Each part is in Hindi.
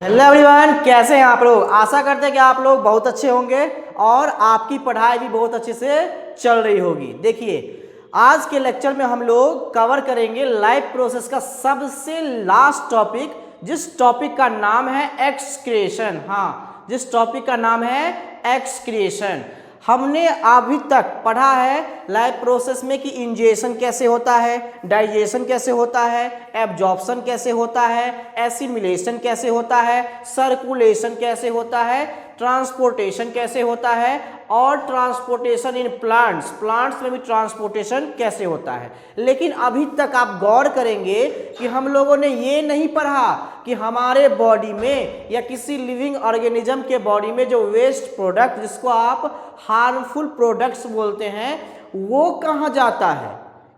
हेलो एवरीवन, कैसे हैं आप लोग। आशा करते हैं कि आप लोग बहुत अच्छे होंगे और आपकी पढ़ाई भी बहुत अच्छे से चल रही होगी। देखिए, आज के लेक्चर में हम लोग कवर करेंगे लाइफ प्रोसेस का सबसे लास्ट टॉपिक, जिस टॉपिक का नाम है एक्सक्रिएशन। हाँ, जिस टॉपिक का नाम है एक्सक्रिएशन। हमने अभी तक पढ़ा है लाइफ प्रोसेस में कि इंजेशन कैसे होता है, डाइजेशन कैसे होता है, एब्जॉर्प्शन कैसे होता है, एसिमिलेशन कैसे होता है, सर्कुलेशन कैसे होता है, ट्रांसपोर्टेशन कैसे होता है और ट्रांसपोर्टेशन इन प्लांट्स में भी ट्रांसपोर्टेशन कैसे होता है। लेकिन अभी तक आप गौर करेंगे कि हम लोगों ने ये नहीं पढ़ा कि हमारे बॉडी में या किसी लिविंग ऑर्गेनिज्म के बॉडी में जो वेस्ट प्रोडक्ट, जिसको आप हार्मफुल प्रोडक्ट्स बोलते हैं, वो कहाँ जाता है।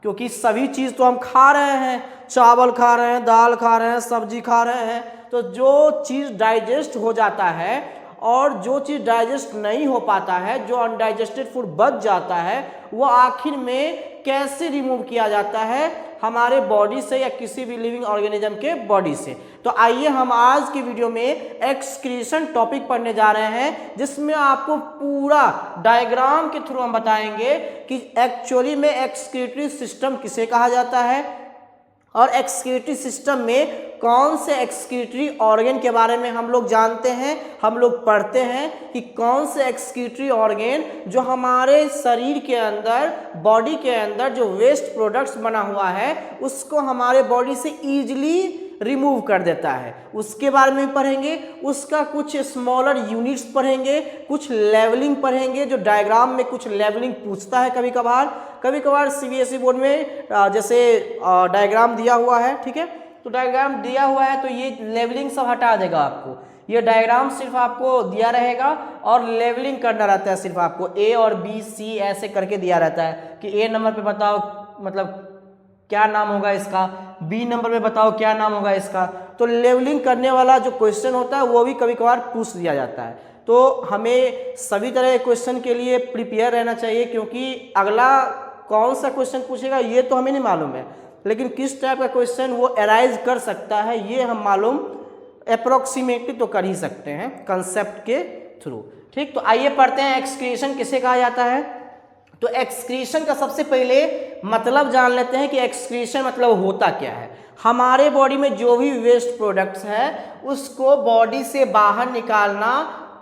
क्योंकि सभी चीज़ तो हम खा रहे हैं, चावल खा रहे हैं, दाल खा रहे हैं, सब्जी खा रहे हैं, तो जो चीज़ डाइजेस्ट हो जाता है और जो चीज़ डाइजेस्ट नहीं हो पाता है, जो अनडाइजेस्टेड फूड बच जाता है, वो आखिर में कैसे रिमूव किया जाता है हमारे बॉडी से या किसी भी लिविंग ऑर्गेनिज्म के बॉडी से। तो आइए हम आज की वीडियो में एक्सक्रीशन टॉपिक पढ़ने जा रहे हैं, जिसमें आपको पूरा डायग्राम के थ्रू हम बताएंगे कि एक्चुअली में एक्सक्रीटरी सिस्टम किसे कहा जाता है और एक्सक्रीटरी सिस्टम में कौन से एक्सक्रीटरी ऑर्गन के बारे में हम लोग जानते हैं, हम लोग पढ़ते हैं कि कौन से एक्सक्रीटरी ऑर्गन जो हमारे शरीर के अंदर, बॉडी के अंदर जो वेस्ट प्रोडक्ट्स बना हुआ है उसको हमारे बॉडी से ईजिली रिमूव कर देता है, उसके बारे में पढ़ेंगे। उसका कुछ स्मॉलर यूनिट्स पढ़ेंगे, कुछ लेवलिंग पढ़ेंगे, जो डायग्राम में कुछ लेवलिंग पूछता है कभी कभार सीबीएसई बोर्ड में, जैसे डायग्राम दिया हुआ है, ठीक है, तो डायग्राम दिया हुआ है तो ये लेवलिंग सब हटा देगा आपको। ये डायग्राम सिर्फ आपको दिया रहेगा और लेवलिंग करना रहता है, सिर्फ आपको ए और बी सी ऐसे करके दिया रहता है कि ए नंबर पे बताओ मतलब क्या नाम होगा इसका, बी नंबर पे बताओ क्या नाम होगा इसका। तो लेवलिंग करने वाला जो क्वेश्चन होता है वो भी कभी कभार पूछ दिया जाता है। तो हमें सभी तरह के क्वेश्चन के लिए प्रिपेयर रहना चाहिए, क्योंकि अगला कौन सा क्वेश्चन पूछेगा ये तो हमें नहीं मालूम है, लेकिन किस टाइप का क्वेश्चन वो अराइज कर सकता है ये हम मालूम अप्रोक्सीमेटली तो कर ही सकते हैं कंसेप्ट के थ्रू। ठीक, तो आइए पढ़ते हैं एक्सक्रीशन किसे कहा जाता है। तो एक्सक्रीशन का सबसे पहले मतलब जान लेते हैं कि एक्सक्रीशन मतलब होता क्या है। हमारे बॉडी में जो भी वेस्ट प्रोडक्ट्स है उसको बॉडी से बाहर निकालना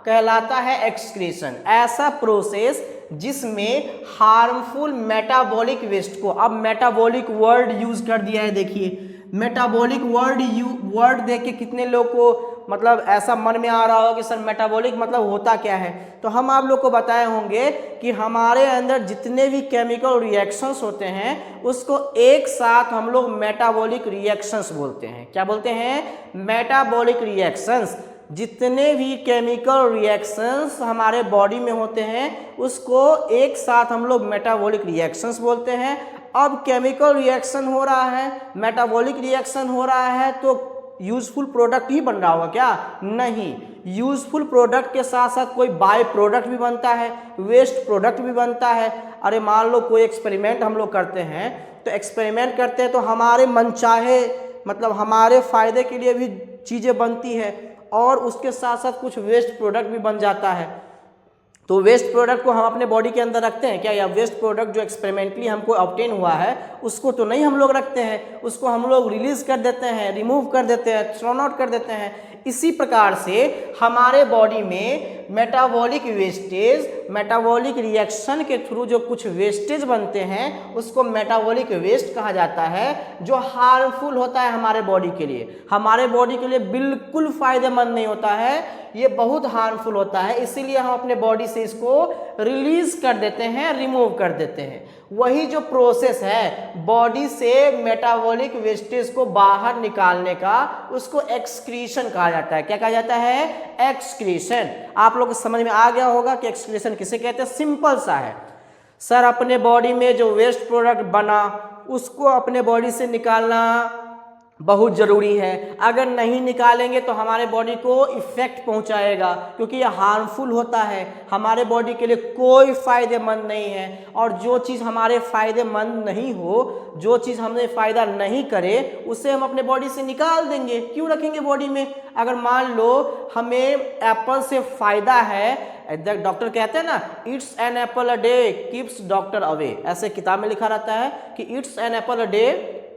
कहलाता है एक्सक्रीशन। ऐसा प्रोसेस जिसमें हार्मफुल मेटाबॉलिक वेस्ट को, अब मेटाबॉलिक वर्ड यूज कर दिया है, देखिए मेटाबॉलिक वर्ड देख के कितने लोग को मतलब ऐसा मन में आ रहा होगा कि सर मेटाबॉलिक मतलब होता क्या है। तो हम आप लोग को बताए होंगे कि हमारे अंदर जितने भी केमिकल रिएक्शंस होते हैं उसको एक साथ हम लोग मेटाबॉलिक रिएक्शंस बोलते हैं। क्या बोलते हैं? Metabolic reactions. जितने भी केमिकल रिएक्शंस हमारे बॉडी में होते हैं उसको एक साथ हम लोग मेटाबॉलिक रिएक्शंस बोलते हैं। अब केमिकल रिएक्शन हो रहा है, मेटाबॉलिक रिएक्शन हो रहा है, तो यूजफुल प्रोडक्ट ही बन रहा होगा क्या? नहीं, यूजफुल प्रोडक्ट के साथ साथ कोई बाय प्रोडक्ट भी बनता है, वेस्ट प्रोडक्ट भी बनता है। अरे मान लो कोई एक्सपेरिमेंट हम लोग करते हैं, तो एक्सपेरिमेंट करते हैं तो हमारे मनचाहे मतलब हमारे फायदे के लिए भी चीज़ें बनती है और उसके साथ साथ कुछ वेस्ट प्रोडक्ट भी बन जाता है। तो वेस्ट प्रोडक्ट को हम अपने बॉडी के अंदर रखते हैं क्या? या वेस्ट प्रोडक्ट जो एक्सपेरिमेंटली हमको ऑब्टेन हुआ है उसको तो नहीं हम लोग रखते हैं, उसको हम लोग रिलीज कर देते हैं, रिमूव कर देते हैं, थ्रोन आउट कर देते हैं। इसी प्रकार से हमारे बॉडी में मेटाबॉलिक वेस्टेज, मेटाबॉलिक रिएक्शन के थ्रू जो कुछ वेस्टेज बनते हैं उसको मेटाबॉलिक वेस्ट कहा जाता है, जो हार्मफुल होता है हमारे बॉडी के लिए। हमारे बॉडी के लिए बिल्कुल फायदेमंद नहीं होता है, ये बहुत हार्मफुल होता है, इसीलिए हम अपने बॉडी से इसको रिलीज कर देते हैं, रिमूव कर देते हैं। वही जो प्रोसेस है बॉडी से मेटाबॉलिक वेस्टेज को बाहर निकालने का, उसको एक्सक्रीशन कहा जाता है। क्या कहा जाता है? एक्सक्रीशन। आप लोग को समझ में आ गया होगा कि एक्सक्रीशन किसे कहते हैं। सिंपल सा है सर, अपने बॉडी में जो वेस्ट प्रोडक्ट बना उसको अपने बॉडी से निकालना, बहुत ज़रूरी है। अगर नहीं निकालेंगे तो हमारे बॉडी को इफ़ेक्ट पहुंचाएगा, क्योंकि ये हार्मफुल होता है, हमारे बॉडी के लिए कोई फ़ायदेमंद नहीं है। और जो चीज़ हमारे फ़ायदेमंद नहीं हो, जो चीज़ हमें फ़ायदा नहीं करे, उसे हम अपने बॉडी से निकाल देंगे। क्यों रखेंगे बॉडी में? अगर मान लो हमें एप्पल से फ़ायदा है, डॉक्टर कहते हैं ना, it's an apple a day keeps doctor away, ऐसे किताब में लिखा रहता है कि it's an apple a day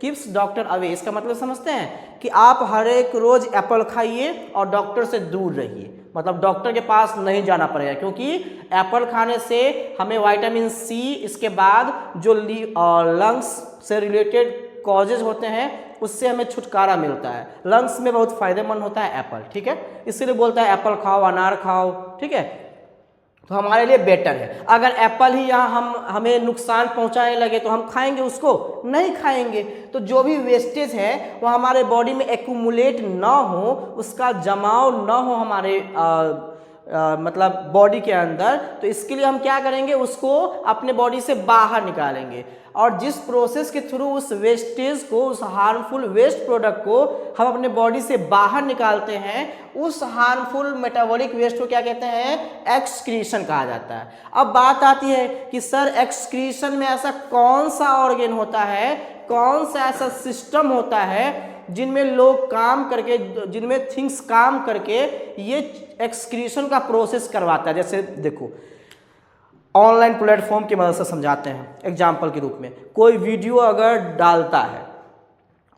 keeps doctor away. इसका मतलब समझते हैं कि आप हर एक रोज एप्पल खाइए और डॉक्टर से दूर रहिए, मतलब डॉक्टर के पास नहीं जाना पड़ेगा, क्योंकि एप्पल खाने से हमें विटामिन सी, इसके बाद जो लंग्स से रिलेटेड कॉजेज होते हैं उससे हमें छुटकारा मिलता है। लंग्स में बहुत फायदेमंद होता है एप्पल, ठीक है, इसीलिए बोलता है एप्पल खाओ, अनार खाओ, ठीक है, तो हमारे लिए बेटर है। अगर एप्पल ही यहाँ हमें नुकसान पहुँचाने लगे तो हम खाएंगे उसको? नहीं खाएंगे। तो जो भी वेस्टेज है वो हमारे बॉडी में एक्यूमुलेट ना हो, उसका जमाव ना हो हमारे मतलब बॉडी के अंदर, तो इसके लिए हम क्या करेंगे, उसको अपने बॉडी से बाहर निकालेंगे। और जिस प्रोसेस के थ्रू उस वेस्टेज को, उस हार्मफुल वेस्ट प्रोडक्ट को हम अपने बॉडी से बाहर निकालते हैं, उस हार्मफुल मेटाबॉलिक वेस्ट को क्या कहते हैं? एक्सक्रीशन कहा जाता है। अब बात आती है कि सर एक्सक्रीशन में ऐसा कौन सा ऑर्गन होता है, कौन सा ऐसा सिस्टम होता है जिनमें लोग काम करके, जिनमें थिंग्स काम करके ये एक्सक्रीशन का प्रोसेस करवाता है। जैसे देखो, ऑनलाइन प्लेटफॉर्म की मदद से समझाते हैं। एग्जाम्पल के रूप में, कोई वीडियो अगर डालता है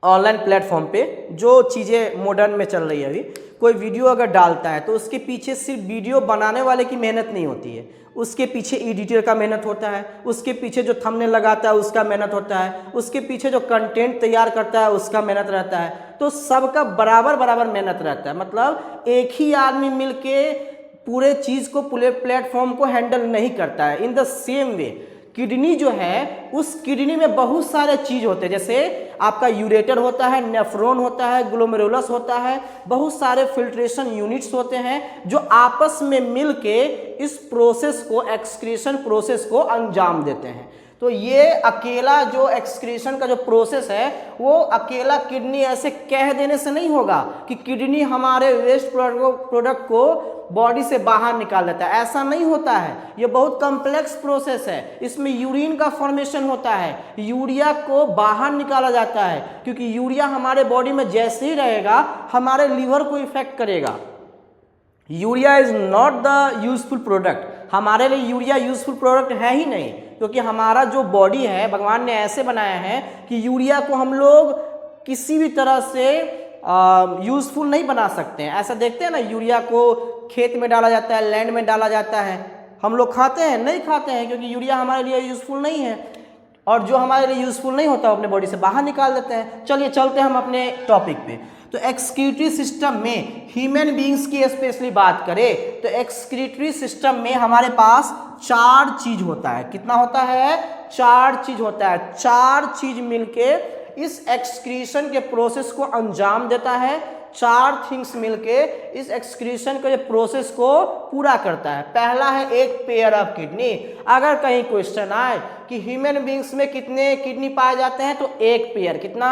ऑनलाइन प्लेटफॉर्म पे, जो चीज़ें मॉडर्न में चल रही है अभी, कोई वीडियो अगर डालता है तो उसके पीछे सिर्फ वीडियो बनाने वाले की मेहनत नहीं होती है, उसके पीछे एडिटर का मेहनत होता है, उसके पीछे जो थंबनेल लगाता है उसका मेहनत होता है, उसके पीछे जो कंटेंट तैयार करता है उसका मेहनत रहता है। तो सबका बराबर बराबर मेहनत रहता है, मतलब एक ही आदमी मिलके पूरे चीज़ को, पूरे प्लेटफॉर्म को हैंडल नहीं करता है। In the same way kidney जो है, उस किडनी में बहुत सारे चीज़ होते हैं, जैसे आपका यूरेटर होता है, नेफ्रॉन होता है, ग्लोमेरुलस होता है, बहुत सारे फिल्ट्रेशन यूनिट्स होते हैं जो आपस में मिलके इस प्रोसेस को, एक्सक्रीशन प्रोसेस को अंजाम देते हैं। तो ये अकेला जो एक्सक्रीशन का जो प्रोसेस है, वो अकेला किडनी ऐसे कह देने से नहीं होगा कि किडनी हमारे वेस्ट प्रोडक्ट को बॉडी से बाहर निकाल लेता है, ऐसा नहीं होता है। ये बहुत कॉम्प्लेक्स प्रोसेस है। इसमें यूरिन का फॉर्मेशन होता है, यूरिया को बाहर निकाला जाता है, क्योंकि यूरिया हमारे बॉडी में जैसे ही रहेगा हमारे लीवर को इफेक्ट करेगा। Urea is not the useful product, हमारे लिए यूरिया यूजफुल प्रोडक्ट है ही नहीं, क्योंकि हमारा जो बॉडी है भगवान ने ऐसे बनाया है कि यूरिया को हम लोग किसी भी तरह से यूजफुल नहीं बना सकते हैं। ऐसा देखते हैं ना, यूरिया को खेत में डाला जाता है, लैंड में डाला जाता है, हम लोग खाते हैं? नहीं खाते हैं, क्योंकि यूरिया हमारे लिए यूजफुल नहीं है। और जो हमारे लिए यूजफुल नहीं होता अपने बॉडी से बाहर निकाल देते हैं। चलिए चलते हैं हम अपने टॉपिक पे। तो एक्सक्रीटरी सिस्टम में ह्यूमन बींग्स की स्पेशली बात करें तो एक्सक्रीटरी सिस्टम में हमारे पास 4 चीज होता है। कितना होता है? 4 चीज होता है। 4 चीज मिलके इस एक्सक्रीशन के प्रोसेस को अंजाम देता है। 4 थिंग्स मिलके इस एक्सक्रीशन के प्रोसेस को पूरा करता है। पहला है एक पेयर ऑफ किडनी। अगर कहीं क्वेश्चन आए कि ह्यूमन बींग्स में कितने किडनी पाए जाते हैं तो एक पेयर, कितना?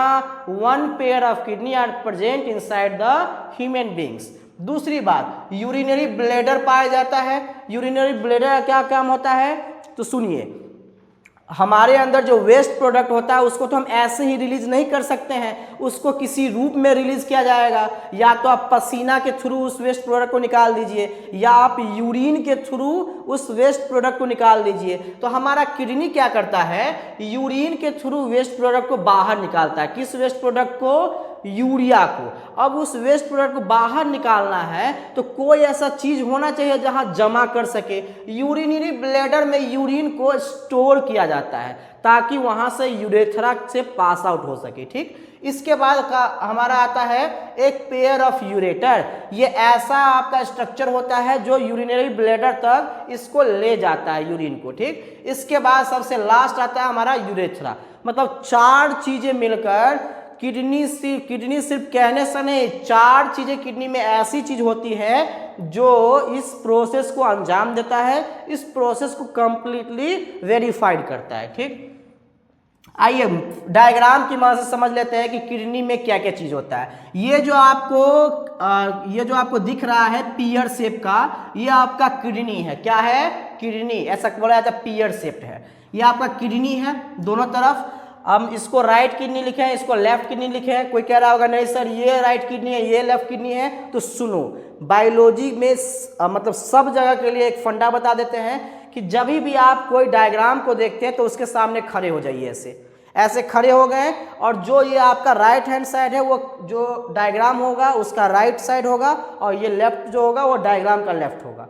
1 pair of kidney are present inside the human beings. दूसरी बात, यूरिनरी ब्लैडर पाया जाता है। यूरिनरी ब्लैडर का क्या काम होता है तो सुनिए, हमारे अंदर जो वेस्ट प्रोडक्ट होता है उसको तो हम ऐसे ही रिलीज नहीं कर सकते हैं, उसको किसी रूप में रिलीज किया जाएगा। या तो आप पसीना के थ्रू उस वेस्ट प्रोडक्ट को निकाल दीजिए, या आप यूरिन के थ्रू उस वेस्ट प्रोडक्ट को निकाल दीजिए। तो हमारा किडनी क्या करता है? यूरिन के थ्रू वेस्ट प्रोडक्ट को बाहर निकालता है। किस वेस्ट प्रोडक्ट को? यूरिया को। अब उस वेस्ट प्रोडक्ट को बाहर निकालना है तो कोई ऐसा चीज होना चाहिए जहां जमा कर सके। यूरिनरी ब्लैडर में यूरिन को स्टोर किया जाता है ताकि वहां से यूरेथ्रा से पास आउट हो सके। ठीक, इसके बाद का हमारा आता है एक पेयर ऑफ यूरेटर। ये ऐसा आपका स्ट्रक्चर होता है जो यूरिनरी ब्लैडर तक इसको ले जाता है यूरिन को। ठीक, इसके बाद सबसे लास्ट आता है हमारा यूरेथ्रा। मतलब 4 चीजें मिलकर किडनी सिर्फ कहने से नहीं, 4 चीजें किडनी में ऐसी चीज होती है जो इस प्रोसेस को अंजाम देता है, इस प्रोसेस को कंप्लीटली वेरीफाइड करता है। ठीक, आइए डायग्राम की मदद से समझ लेते हैं कि किडनी में क्या क्या चीज होता है। ये जो आपको दिख रहा है पियर शेप का, ये आपका किडनी है। क्या है? किडनी। ऐसा बोला जाता है पियर शेप है। ये आपका किडनी है दोनों तरफ। हम इसको राइट किडनी लिखे हैं, इसको लेफ्ट किडनी लिखे हैं। कोई कह रहा होगा नहीं सर ये राइट किडनी है ये लेफ्ट किडनी है। तो सुनो, बायोलॉजी में मतलब सब जगह के लिए एक फंडा बता देते हैं कि जब भी आप कोई डायग्राम को देखते हैं तो उसके सामने खड़े हो जाइए। ऐसे खड़े हो गए और जो ये आपका राइट हैंड साइड है वो जो डायग्राम होगा उसका राइट साइड होगा और ये लेफ्ट जो होगा वो डायग्राम का लेफ्ट होगा।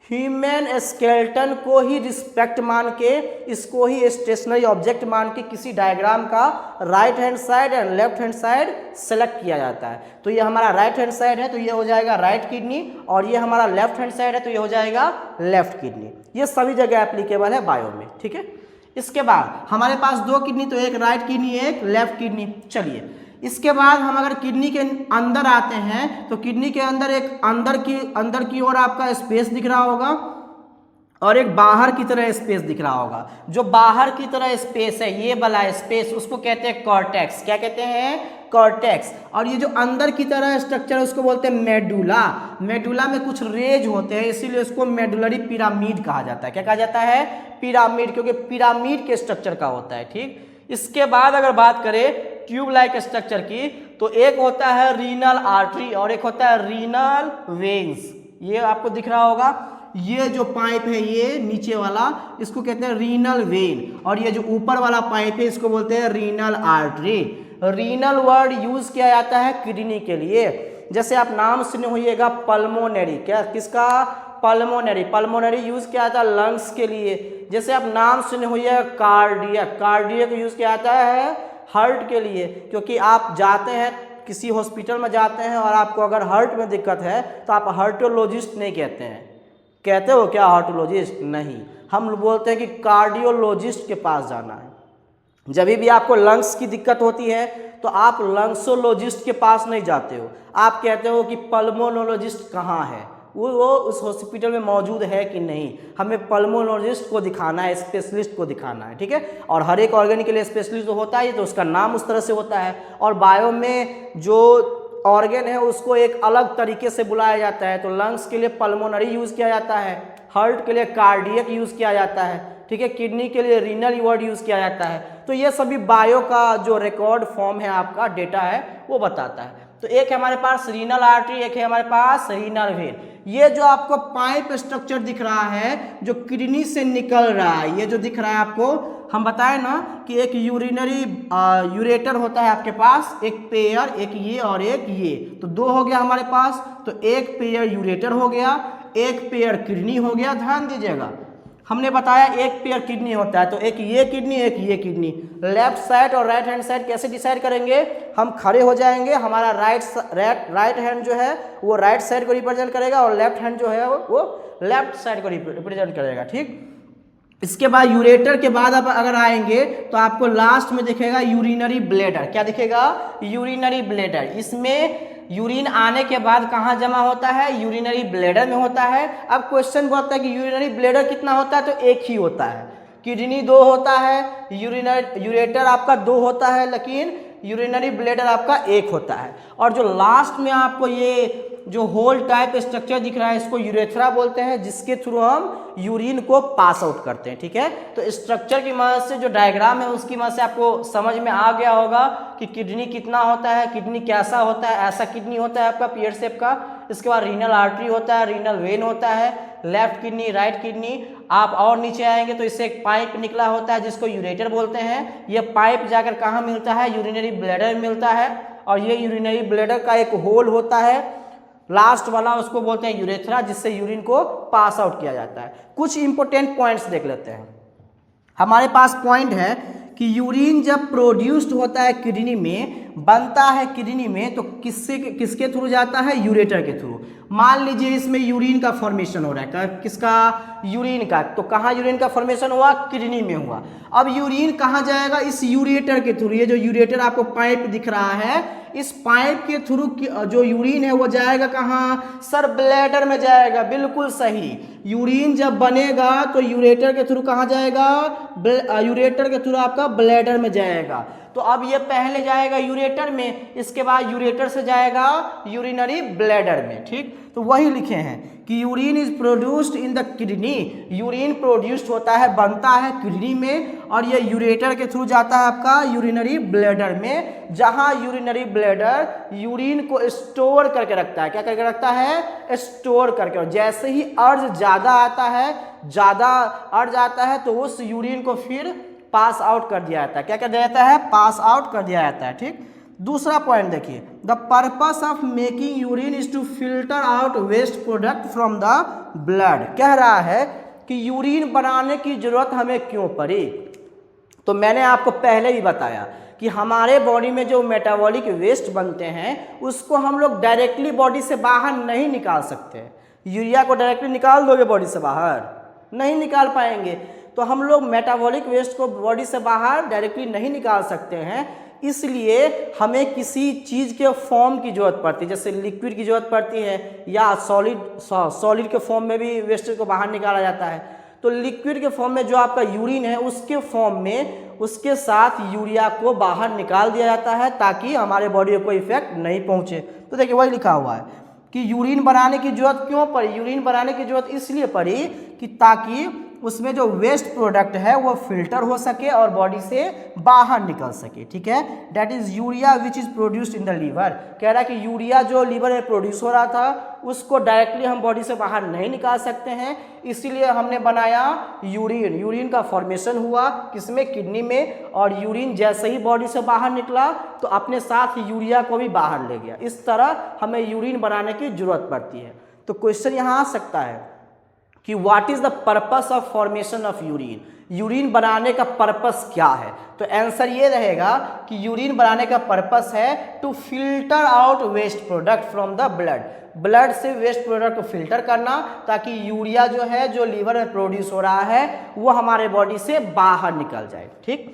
ह्यूमन स्केलेटन को ही रिस्पेक्ट मान के, इसको ही स्टेशनरी ऑब्जेक्ट मान के किसी डायग्राम का right hand side and left hand side select किया जाता है। तो ये हमारा राइट हैंड साइड है तो ये हो जाएगा राइट किडनी, और ये हमारा लेफ्ट हैंड साइड है तो ये हो जाएगा लेफ्ट किडनी। ये सभी जगह एप्लीकेबल है बायो में, ठीक है। इसके बाद हमारे पास दो किडनी, तो एक राइट किडनी एक लेफ्ट किडनी। चलिए इसके बाद हम अगर किडनी के अंदर आते हैं तो किडनी के अंदर एक अंदर की ओर आपका स्पेस दिख रहा होगा और एक बाहर की तरह स्पेस दिख रहा होगा। जो बाहर की तरह स्पेस है ये वाला स्पेस उसको कहते हैं कॉर्टेक्स। क्या कहते हैं? कॉर्टेक्स। और ये जो अंदर की तरह स्ट्रक्चर है उसको बोलते हैं मेडुला। मेडुला में कुछ रेज होते हैं इसीलिए उसको मेडुलरी पिरामिड कहा जाता है। क्या कहा जाता है? पिरामिड, क्योंकि पिरामिड के स्ट्रक्चर का होता है, ठीक। इसके बाद अगर बात करें ट्यूब लाइक स्ट्रक्चर की तो एक होता है रीनल आर्टरी और एक होता है रीनल वेन्स। ये आपको दिख रहा होगा, ये जो पाइप है ये नीचे वाला इसको कहते हैं रीनल वेन, और ये जो ऊपर वाला पाइप है इसको बोलते हैं renal artery. Renal word use किया जाता है किडनी के लिए। जैसे आप नाम सुने होइएगा पल्मोनरी, क्या किसका? पल्मोनरी। पल्मोनरी यूज किया जाता है लंग्स के लिए। जैसे आप नाम सुने होइएगा कार्डियक, कार्डियक यूज किया जाता है हार्ट के लिए, क्योंकि आप जाते हैं किसी हॉस्पिटल में जाते हैं और आपको अगर हार्ट में दिक्कत है तो आप हार्टोलॉजिस्ट नहीं कहते हैं। कहते हो क्या हार्टोलॉजिस्ट? नहीं, हम बोलते हैं कि कार्डियोलॉजिस्ट के पास जाना है। जब भी आपको लंग्स की दिक्कत होती है तो आप लंग्सोलॉजिस्ट के पास नहीं जाते हो, आप कहते हो कि पल्मोनोलॉजिस्ट कहाँ है, वो उस हॉस्पिटल में मौजूद है कि नहीं, हमें पल्मोनोलॉजिस्ट को दिखाना है, स्पेशलिस्ट को दिखाना है, ठीक है। और हर एक ऑर्गन के लिए स्पेशलिस्ट तो होता है तो उसका नाम उस तरह से होता है। और बायो में जो ऑर्गन है उसको एक अलग तरीके से बुलाया जाता है। तो लंग्स के लिए पल्मोनरी यूज़ किया जाता है, हार्ट के लिए कार्डियक यूज़ किया जाता है, ठीक है। किडनी के लिए रीनल वर्ड यूज़ किया जाता है। तो ये सभी बायो का जो रिकॉर्ड फॉर्म है आपका डेटा है वो बताता है। तो एक है हमारे पास रीनल आर्टरी, एक है हमारे पास रीनल वेन। ये जो आपको पाइप स्ट्रक्चर दिख रहा है जो किडनी से निकल रहा है, ये जो दिख रहा है आपको, हम बताए ना कि एक यूरिनरी यूरेटर होता है आपके पास, एक पेयर, एक ये और एक ये, तो दो हो गया हमारे पास। तो एक पेयर यूरेटर हो गया, एक पेयर किडनी हो गया। ध्यान दीजिएगा, हमने बताया एक पेयर किडनी होता है, तो एक ये किडनी एक ये किडनी। लेफ्ट साइड और राइट हैंड साइड कैसे डिसाइड करेंगे? हम खड़े हो जाएंगे, हमारा राइट हैंड जो है वो राइट साइड को रिप्रेजेंट करेगा और लेफ्ट हैंड जो है वो लेफ्ट साइड को रिप्रेजेंट करेगा, ठीक। इसके बाद यूरेटर के बाद अब अगर आएंगे तो आपको लास्ट में दिखेगा यूरिनरी ब्लैडर। क्या दिखेगा? Urinary bladder. इसमें यूरिन आने के बाद कहाँ जमा होता है? यूरिनरी ब्लैडर में होता है। अब क्वेश्चन बोलता है कि यूरिनरी ब्लैडर कितना होता है? तो एक ही होता है। किडनी दो होता है, यूरेटर आपका दो होता है, लेकिन यूरिनरी ब्लैडर आपका एक होता है। और जो लास्ट में आपको ये जो होल टाइप स्ट्रक्चर दिख रहा है इसको यूरेथ्रा बोलते हैं, जिसके थ्रू हम यूरिन को पास आउट करते हैं, ठीक है। तो स्ट्रक्चर की मदद से जो डायग्राम है उसकी मदद से आपको समझ में आ गया होगा कि किडनी कितना होता है, किडनी कैसा होता है। ऐसा किडनी होता है आपका पियर शेप का। इसके बाद रीनल आर्टरी होता है, रीनल वेन होता है, लेफ्ट किडनी, राइट किडनी। आप और नीचे आएंगे तो इससे एक पाइप निकला होता है जिसको यूरेटर बोलते हैं। ये पाइप जाकर कहाँ मिलता है? यूरिनरी ब्लैडर में मिलता है। और ये यूरिनरी ब्लैडर का एक होल होता है लास्ट वाला, उसको बोलते हैं यूरेथ्रा, जिससे यूरिन को पास आउट किया जाता है। कुछ इंपॉर्टेंट पॉइंट्स देख लेते हैं। हमारे पास पॉइंट है कि यूरिन जब प्रोड्यूस्ड होता है किडनी में, बनता है किडनी में, तो किसके थ्रू जाता है? यूरेटर के थ्रू। मान लीजिए इसमें यूरिन का फॉर्मेशन हो रहा है, किसका? यूरिन का। तो कहाँ यूरिन का फॉर्मेशन हुआ? किडनी में हुआ। अब यूरिन कहाँ जाएगा? इस यूरेटर के थ्रू। ये जो यूरेटर आपको पाइप दिख रहा है इस पाइप के थ्रू जो यूरिन है वो जाएगा कहाँ सर, ब्लैडर में जाएगा। बिल्कुल सही, यूरिन जब बनेगा तो यूरेटर के थ्रू कहाँ जाएगा, यूरेटर के थ्रू आपका ब्लैडर में जाएगा। तो अब ये पहले जाएगा यूरेटर में, इसके बाद यूरेटर से जाएगा यूरिनरी ब्लैडर में। ठीक, तो वही लिखे हैं कि urine is produced in the kidney, urine produced होता है, बनता है किडनी में, और ये यूरेटर के थ्रू जाता है आपका यूरिनरी ब्लैडर में, जहां यूरिनरी ब्लैडर यूरिन को स्टोर करके रखता है। क्या करके रखता है, स्टोर करके। और जैसे ही अर्ज ज़्यादा आता है, ज़्यादा अर्ज आता है, तो उस यूरिन को फिर पास आउट कर दिया जाता है। क्या कर दिया जाता है, पास आउट कर दिया जाता है। ठीक, दूसरा पॉइंट देखिए, the purpose of making urine is to filter out waste product from the blood. कह रहा है कि यूरिन बनाने की जरूरत हमें क्यों पड़ी। तो मैंने आपको पहले ही बताया कि हमारे बॉडी में जो मेटाबॉलिक वेस्ट बनते हैं उसको हम लोग डायरेक्टली बॉडी से बाहर नहीं निकाल सकते। यूरिया को डायरेक्टली निकाल दोगे बॉडी से बाहर, नहीं निकाल पाएंगे। तो हम लोग मेटाबॉलिक वेस्ट को बॉडी से बाहर डायरेक्टली नहीं निकाल सकते हैं, इसलिए हमें किसी चीज़ के फॉर्म की ज़रूरत पड़ती है, जैसे लिक्विड की ज़रूरत पड़ती है, या सॉलिड के फॉर्म में भी वेस्टेज को बाहर निकाला जाता है। तो लिक्विड के फॉर्म में जो आपका यूरिन है उसके फॉर्म में उसके साथ यूरिया को बाहर निकाल दिया जाता है, ताकि हमारे बॉडी को कोई इफेक्ट नहीं पहुँचे। तो देखिए वही लिखा हुआ है कि यूरिन बनाने की जरूरत क्यों पड़ी। यूरिन बनाने की जरूरत इसलिए पड़ी कि ताकि उसमें जो वेस्ट प्रोडक्ट है वो फिल्टर हो सके और बॉडी से बाहर निकल सके। ठीक है, that is urea which is produced in the liver. कह रहा है कि यूरिया जो लीवर में प्रोड्यूस हो रहा था उसको डायरेक्टली हम बॉडी से बाहर नहीं निकाल सकते हैं, इसीलिए हमने बनाया यूरिन। यूरिन का फॉर्मेशन हुआ किसमें, किडनी में, और यूरिन जैसे ही बॉडी से बाहर निकला तो अपने साथ यूरिया को भी बाहर ले गया। इस तरह हमें यूरिन बनाने की जरूरत पड़ती है। तो क्वेश्चन यहाँ आ सकता है कि what is the purpose of formation of urine, urine बनाने का पर्पस क्या है। तो आंसर ये रहेगा कि यूरिन बनाने का पर्पस है to filter out waste product from the blood, blood से वेस्ट प्रोडक्ट को फिल्टर करना, ताकि यूरिया जो है जो लीवर में प्रोड्यूस हो रहा है वो हमारे बॉडी से बाहर निकल जाए। ठीक,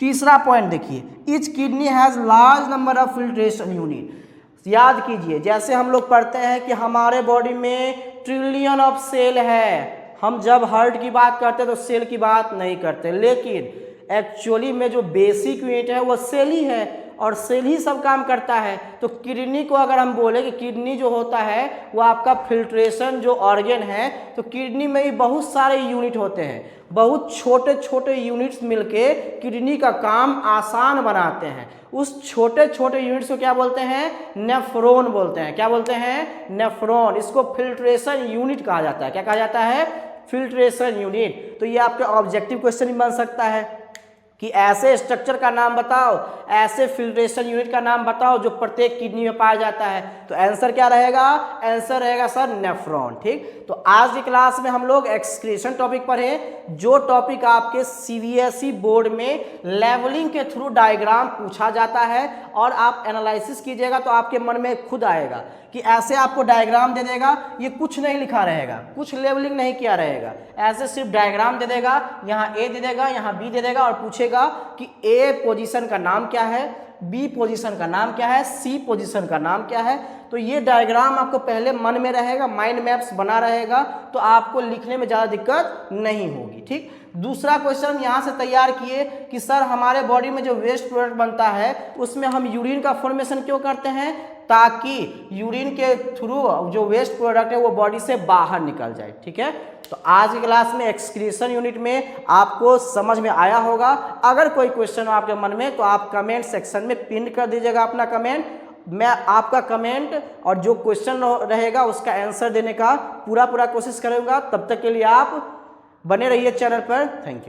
तीसरा पॉइंट देखिए, each kidney has large number of filtration unit. याद कीजिए, जैसे हम लोग पढ़ते हैं कि हमारे बॉडी में ट्रिलियन ऑफ सेल है, हम जब हार्ट की बात करते हैं तो सेल की बात नहीं करते, लेकिन एक्चुअली में जो बेसिक यूनिट है वो सेल ही है, और सेल ही सब काम करता है। तो किडनी को अगर हम बोले कि किडनी जो होता है वो आपका फिल्ट्रेशन जो ऑर्गन है, तो किडनी में ही बहुत सारे यूनिट होते हैं, बहुत छोटे छोटे यूनिट्स मिलके किडनी का काम आसान बनाते हैं। उस छोटे छोटे यूनिट्स को क्या बोलते हैं, नेफ्रॉन बोलते हैं। क्या बोलते हैं, नेफ्रॉन। इसको फिल्ट्रेशन यूनिट कहा जाता है। क्या कहा जाता है, फिल्ट्रेशन यूनिट। तो ये आपके ऑब्जेक्टिव क्वेश्चन भी बन सकता है कि ऐसे स्ट्रक्चर का नाम बताओ, ऐसे फिल्ट्रेशन यूनिट का नाम बताओ जो प्रत्येक किडनी में पाया जाता है। तो आंसर क्या रहेगा, आंसर रहेगा सर नेफ्रॉन। ठीक, तो आज की क्लास में हम लोग एक्सक्रीशन टॉपिक पढ़े, जो टॉपिक आपके सीबीएसई बोर्ड में लेवलिंग के थ्रू डायग्राम पूछा जाता है, और आप एनालिसिस कीजिएगा तो आपके मन में खुद आएगा कि ऐसे आपको डायग्राम दे देगा, ये कुछ नहीं लिखा रहेगा, कुछ लेवलिंग नहीं किया रहेगा, ऐसे सिर्फ डायग्राम दे देगा, यहाँ ए दे देगा, यहाँ बी दे देगा, और पूछेगा कि ए पोजीशन का नाम क्या है, बी पोजीशन का नाम क्या है, सी पोजीशन का नाम क्या है। तो ये डायग्राम आपको पहले मन में रहेगा, माइंड मैप्स बना रहेगा, तो आपको लिखने में ज़्यादा दिक्कत नहीं होगी। ठीक, दूसरा क्वेश्चन यहाँ से तैयार किए कि सर हमारे बॉडी में जो वेस्ट प्रोडक्ट बनता है उसमें हम यूरिन का फॉर्मेशन क्यों करते हैं, ताकि यूरिन के थ्रू जो वेस्ट प्रोडक्ट है वो बॉडी से बाहर निकल जाए। ठीक है, तो आज की क्लास में एक्सक्रीशन यूनिट में आपको समझ में आया होगा। अगर कोई क्वेश्चन हो आपके मन में तो आप कमेंट सेक्शन में पिन कर दीजिएगा अपना कमेंट, मैं आपका कमेंट और जो क्वेश्चन रहेगा उसका आंसर देने का पूरा कोशिश करूंगा। तब तक के लिए आप बने रहिए चैनल पर। Thank you.